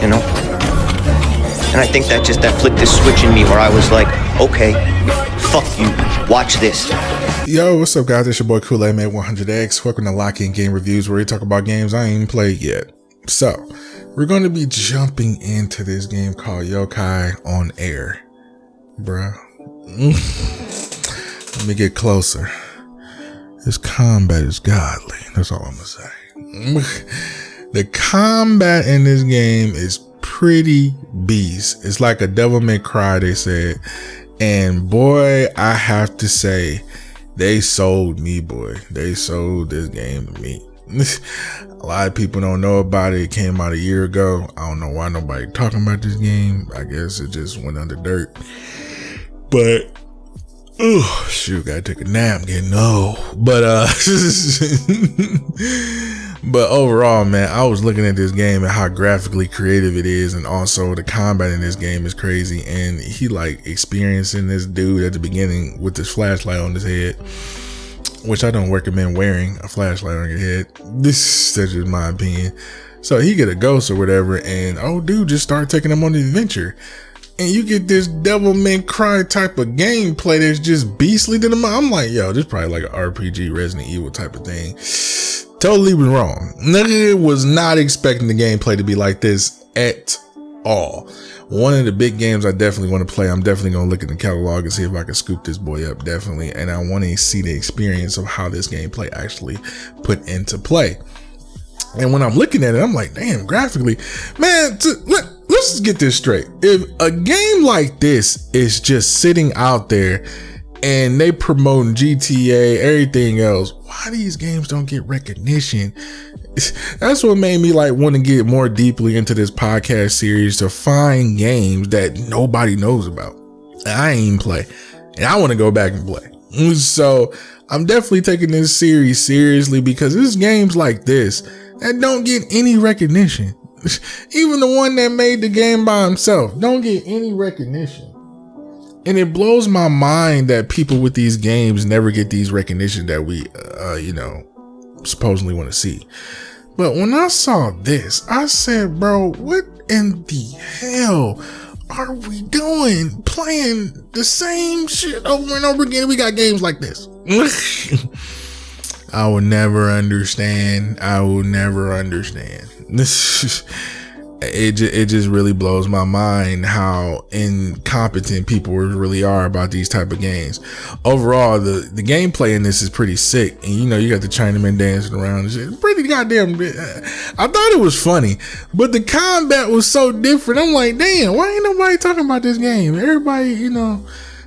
you know? And I think that flipped this switch in me where I was like, okay, fuck you, watch this. Yo, what's up, guys? It's your boy Kool-Aid Man 100X. Welcome to Lock-In Game Reviews, where we talk about games I ain't even played yet. So, we're going to be jumping into this game called Yokai on air. Bruh. Let me get closer. This combat is godly. That's all I'm going to say. The combat in this game is pretty beast. It's like a Devil May Cry, they said. And boy, I have to say, they sold me, boy. They sold this game to me. A lot of people don't know about it. It came out a year ago. I don't know why nobody talking about this game. I guess it just went under dirt. But oh shoot, gotta take a nap, getting old. But but overall, man, I was looking at this game and how graphically creative it is, and also the combat in this game is crazy. And he like experiencing this dude at the beginning with this flashlight on his head, which I don't recommend wearing a flashlight on your head. That's just my opinion. So he get a ghost or whatever, and oh dude just start taking him on the adventure. And you get this Devil May Cry type of gameplay that's just beastly to the mind. I'm like, yo, this is probably like an RPG Resident Evil type of thing. Totally was wrong. Nigga was not expecting the gameplay to be like this at all. One of the big games I definitely want to play. I'm definitely going to look at the catalog and see if I can scoop this boy up, definitely. And I want to see the experience of how this gameplay actually put into play. And when I'm looking at it, I'm like, damn, graphically, man, let's just get this straight. If a game like this is just sitting out there and they promoting GTA, everything else, why these games don't get recognition? That's what made me like want to get more deeply into this podcast series, to find games that nobody knows about. I ain't even play, and I want to go back and play. So I'm definitely taking this series seriously, because there's games like this that don't get any recognition. Even the one that made the game by himself don't get any recognition. And it blows my mind that people with these games never get these recognition that we, supposedly want to see. But when I saw this, I said, bro, what in the hell are we doing? Playing the same shit over and over again? We got games like this. I will never understand. It just really blows my mind how incompetent people really are about these type of games. Overall, the gameplay in this is pretty sick, and you got the Chinaman dancing around and shit. Pretty goddamn. I thought it was funny, but the combat was so different. I'm like, damn, why ain't nobody talking about this game? Everybody,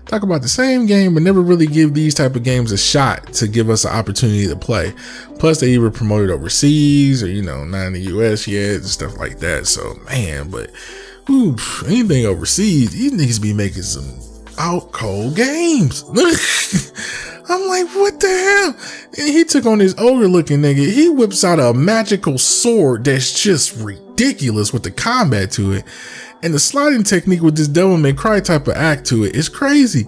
talk about the same game, but never really give these type of games a shot to give us an opportunity to play. Plus, they either promoted overseas or, not in the US yet and stuff like that. So, man, but anything overseas, these niggas be making some out cold games. I'm like, what the hell? And he took on this older looking nigga. He whips out a magical sword that's just ridiculous with the combat to it. And the sliding technique with this Devil May Cry type of act to it is crazy.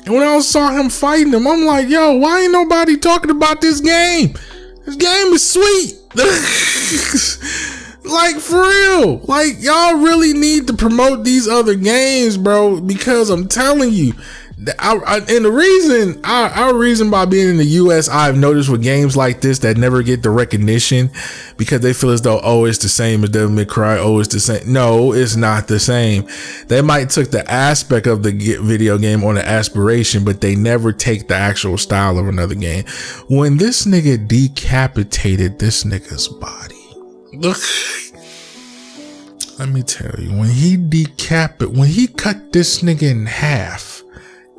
And when I saw him fighting him, I'm like, yo, why ain't nobody talking about this game? This game is sweet. Like, for real. Like, y'all really need to promote these other games, bro. Because I'm telling you, and the reason, our reason by being in the US, I've noticed with games like this that never get the recognition, because they feel as though, oh, it's the same as Devil May Cry. Oh, it's the same. No, it's not the same. They might took the aspect of the video game on the aspiration, but they never take the actual style of another game. When this nigga decapitated this nigga's body, look, let me tell you, when he cut this nigga in half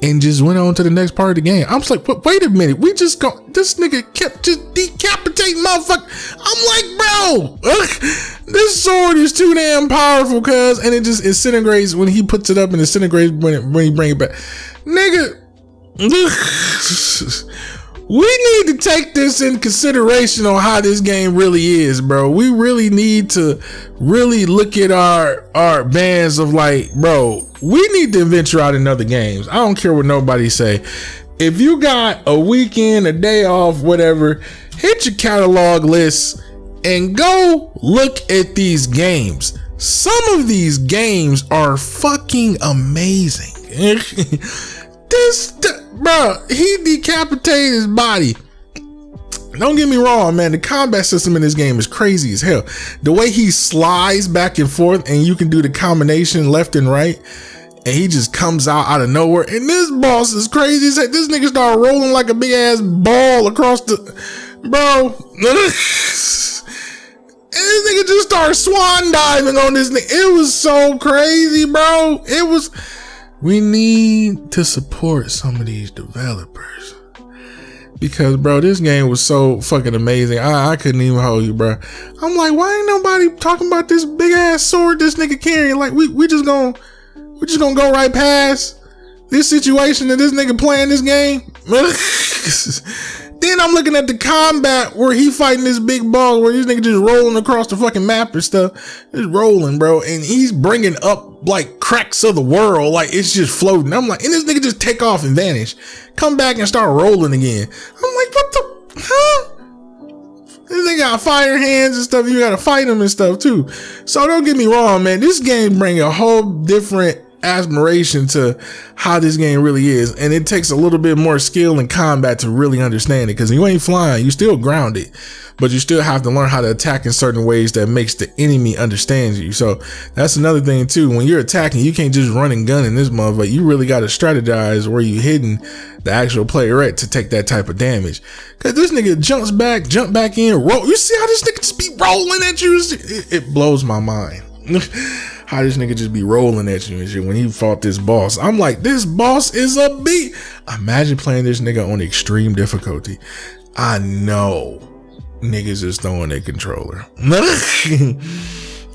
and just went on to the next part of the game, I'm just like, wait a minute, this nigga kept just decapitating motherfucker. I'm like, bro, this sword is too damn powerful, cuz, and it just disintegrates when he puts it up, and disintegrates when he bring it back. Nigga, we need to take this in consideration on how this game really is, bro. We really need to really look at our bands of like, bro, we need to venture out in other games. I don't care what nobody say. If you got a weekend, a day off, whatever, hit your catalog list and go look at these games. some of these games are fucking amazing. Bro, he decapitated his body. Don't get me wrong, man. The combat system in this game is crazy as hell. The way he slides back and forth and you can do the combination left and right, and he just comes out of nowhere. And this boss is crazy. This nigga started rolling like a big ass ball across the... Bro. And this nigga just started swan diving on this nigga. It was so crazy, bro. It was... We need to support some of these developers. Because, bro, this game was so fucking amazing. I couldn't even hold you, bro. I'm like, why ain't nobody talking about this big ass sword this nigga carrying? Like, we just gonna go right past this situation that this nigga playing this game. Then I'm looking at the combat where he fighting this big ball where this nigga just rolling across the fucking map and stuff. Just rolling, bro. And he's bringing up like cracks of the world. Like it's just floating. I'm like, and this nigga just take off and vanish. Come back and start rolling again. I'm like, what the, huh? This nigga got fire hands and stuff. You gotta fight him and stuff too. So don't get me wrong, man. This game bring a whole different admiration to how this game really is, and it takes a little bit more skill in combat to really understand it, because you ain't flying, you still grounded, but you still have to learn how to attack in certain ways that makes the enemy understand you. So that's another thing too. When you're attacking, you can't just run and gun in this motherfucker. You really got to strategize where you hitting the actual player at to take that type of damage, because this nigga jump back in, roll. You see how this nigga just be rolling at you? It blows my mind. How this nigga just be rolling at you and shit when he fought this boss. I'm like, this boss is a beat. Imagine playing this nigga on extreme difficulty. I know niggas is throwing their controller. Then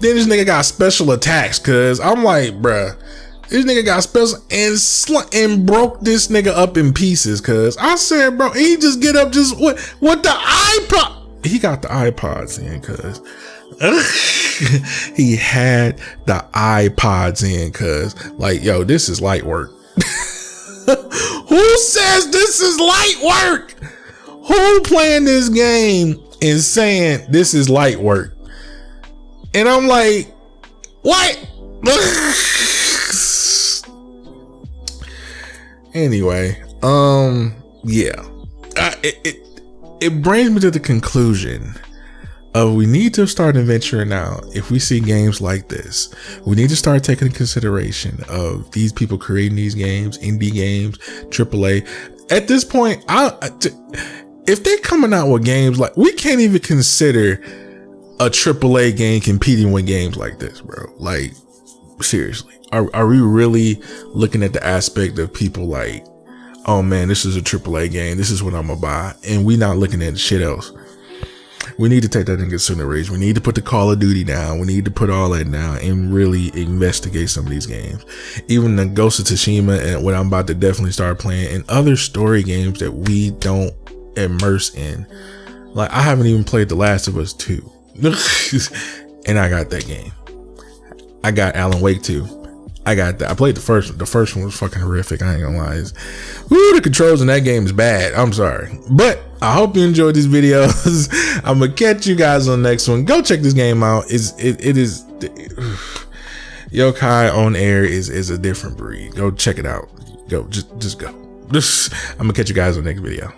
this nigga got special attacks, cause I'm like, bruh, this nigga got special and broke this nigga up in pieces. Cause I said, bro, he just get up just what the iPod. He got the iPods in, cause he had the iPods in, cuz like, yo, this is light work. Who says this is light work? Who playing this game and saying this is light work? And I'm like, what? Anyway, yeah, it brings me to the conclusion of we need to start venturing out. If we see games like this, we need to start taking into consideration of these people creating these games, indie games, AAA. At this point, if they're coming out with games like, we can't even consider a AAA game competing with games like this, bro. Like, seriously, are we really looking at the aspect of people like, oh man, this is a AAA game, this is what I'm gonna buy, and we not looking at shit else? We need to take that into consideration. We need to put the Call of Duty down. We need to put all that down and really investigate some of these games. Even the Ghost of Tsushima and what I'm about to definitely start playing, and other story games that we don't immerse in. Like, I haven't even played The Last of Us 2. And I got that game. I got Alan Wake 2. I got that. I played the first one. The first one was fucking horrific. I ain't gonna lie. The controls in that game is bad. I'm sorry. But I hope you enjoyed these videos. I'm gonna catch you guys on the next one. Go check this game out. It is Yokai on air is a different breed. Go check it out. Go, just go. I'm gonna catch you guys on the next video.